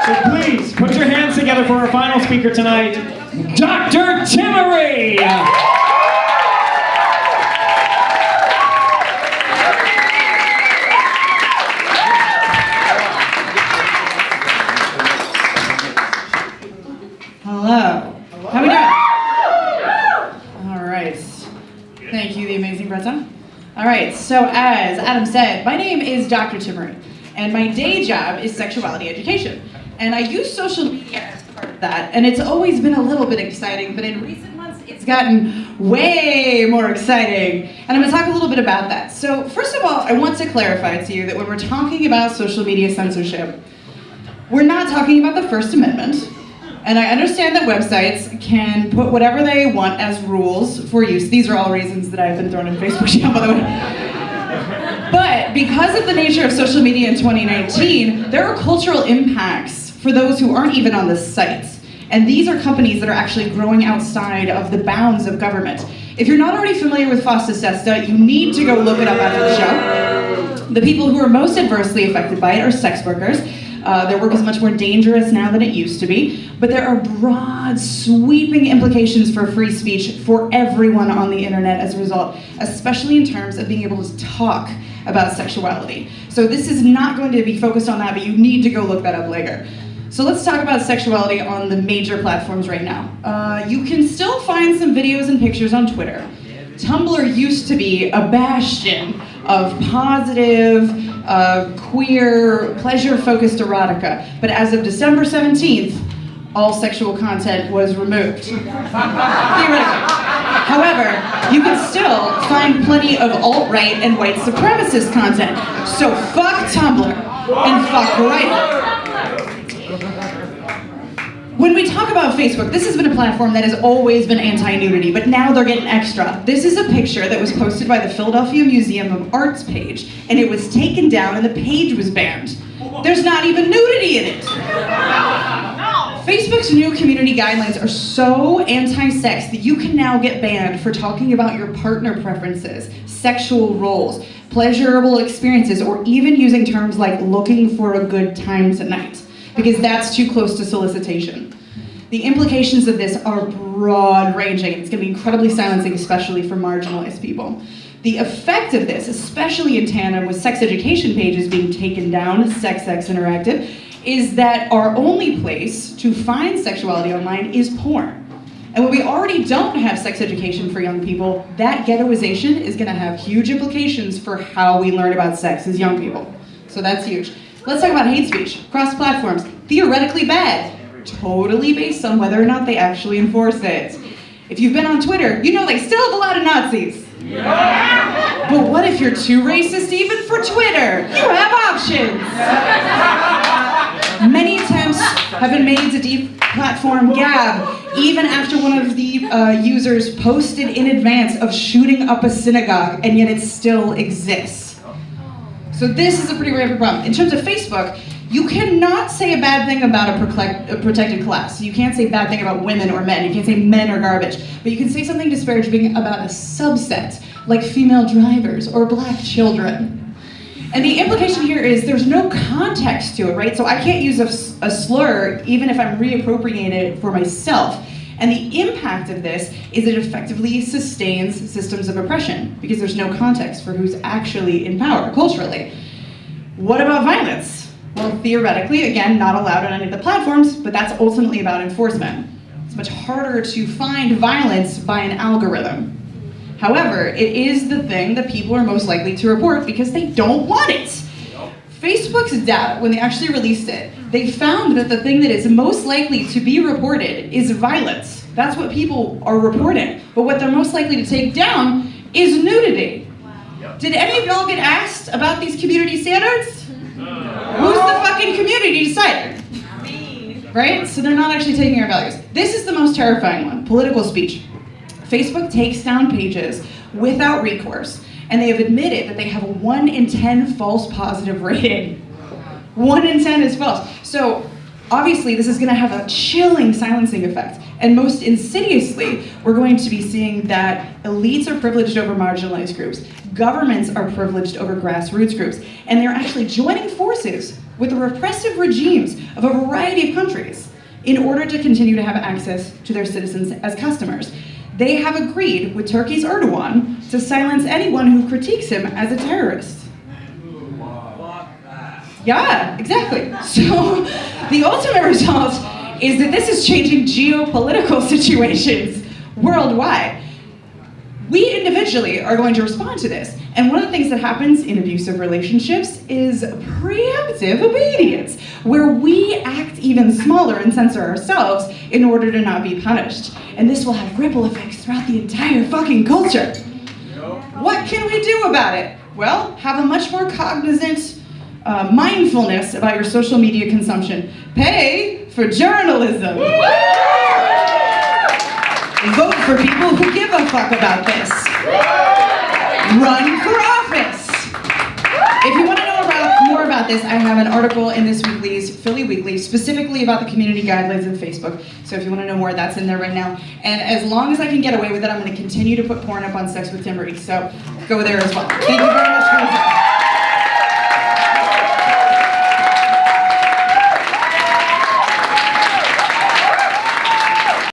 So please, put your hands together for our final speaker tonight, Dr. Timmery! Hello. How we doing? All right. Thank you, the amazing Bretta. All right, so as Adam said, my name is Dr. Timmery, and my day job is sexuality education. And I use social media as part of that, and it's always been a little bit exciting, but in recent months, it's gotten way more exciting. And I'm gonna talk a little bit about that. So first of all, I want to clarify to you that when we're talking about social media censorship, we're not talking about the First Amendment. And I understand that websites can put whatever they want as rules for use. These are all reasons that I've been thrown in Facebook jail, by the way. But because of the nature of social media in 2019, there are cultural impacts for those who aren't even on the sites. And these are companies that are actually growing outside of the bounds of government. If you're not already familiar with FOSTA SESTA, you need to go look it up after the show. The people who are most adversely affected by it are sex workers. Their work is much more dangerous now than it used to be, but there are broad, sweeping implications for free speech for everyone on the internet as a result, especially in terms of being able to talk about sexuality. So this is not going to be focused on that, but you need to go look that up later. So let's talk about sexuality on the major platforms right now. You can still find some videos and pictures on Twitter. Tumblr used to be a bastion of positive, queer, pleasure-focused erotica. But as of December 17th, all sexual content was removed. Theoretically. However, you can still find plenty of alt-right and white supremacist content. So fuck Tumblr and fuck Reddit. When we talk about Facebook, this has been a platform that has always been anti-nudity, but now they're getting extra. This is a picture that was posted by the Philadelphia Museum of Art's page, and it was taken down and the page was banned. There's not even nudity in it. Facebook's new community guidelines are so anti-sex that you can now get banned for talking about your partner preferences, sexual roles, pleasurable experiences, or even using terms like looking for a good time tonight, because that's too close to solicitation. The implications of this are broad-ranging. It's going to be incredibly silencing, especially for marginalized people. The effect of this, especially in tandem with sex education pages being taken down, SexX Interactive, is that our only place to find sexuality online is porn. And when we already don't have sex education for young people, that ghettoization is going to have huge implications for how we learn about sex as young people. So that's huge. Let's talk about hate speech. Cross platforms, theoretically bad, totally based on whether or not they actually enforce it. If you've been on Twitter, you know they still have a lot of Nazis. Yeah. But what if you're too racist even for Twitter? You have options. Many attempts have been made to deplatform Gab, even after one of the users posted in advance of shooting up a synagogue, and yet it still exists. So this is a pretty rare problem. In terms of Facebook, you cannot say a bad thing about a protected class. You can't say a bad thing about women or men. You can't say men are garbage. But you can say something disparaging about a subset, like female drivers or black children. And the implication here is there's no context to it, right? So I can't use a slur even if I'm reappropriating it for myself. And the impact of this is it effectively sustains systems of oppression because there's no context for who's actually in power culturally. What about violence? Well, theoretically, again, not allowed on any of the platforms, but that's ultimately about enforcement. It's much harder to find violence by an algorithm. However, it is the thing that people are most likely to report because they don't want it. Facebook's data, when they actually released it, they found that the thing that is most likely to be reported is violence. That's what people are reporting. But what they're most likely to take down is nudity. Wow. Did any of y'all get asked about these community standards? Who's the fucking community decider? Right? So they're not actually taking our values. This is the most terrifying one, political speech. Facebook takes down pages without recourse, and they have admitted that they have a 1 in 10 false positive rating. 1 in 10 is false. So obviously this is going to have a chilling silencing effect. And most insidiously, we're going to be seeing that elites are privileged over marginalized groups, governments are privileged over grassroots groups, and they're actually joining forces with the repressive regimes of a variety of countries in order to continue to have access to their citizens as customers. They have agreed with Turkey's Erdogan to silence anyone who critiques him as a terrorist. Yeah, exactly. So the ultimate result is that this is changing geopolitical situations worldwide. We individually are going to respond to this. And one of the things that happens in abusive relationships is preemptive obedience, where we act even smaller and censor ourselves in order to not be punished. And this will have ripple effects throughout the entire fucking culture. What can we do about it? Well, have a much more cognizant mindfulness about your social media consumption. Pay for journalism. Vote for people who give a fuck about this. Run for office. If you want to know more about this, I have an article in this weekly's Philly Weekly specifically about the community guidelines of Facebook. So if you want to know more, that's in there right now. And as long as I can get away with it, I'm going to continue to put porn up on Sex with Timbery. So go there as well. Thank you very much for listening.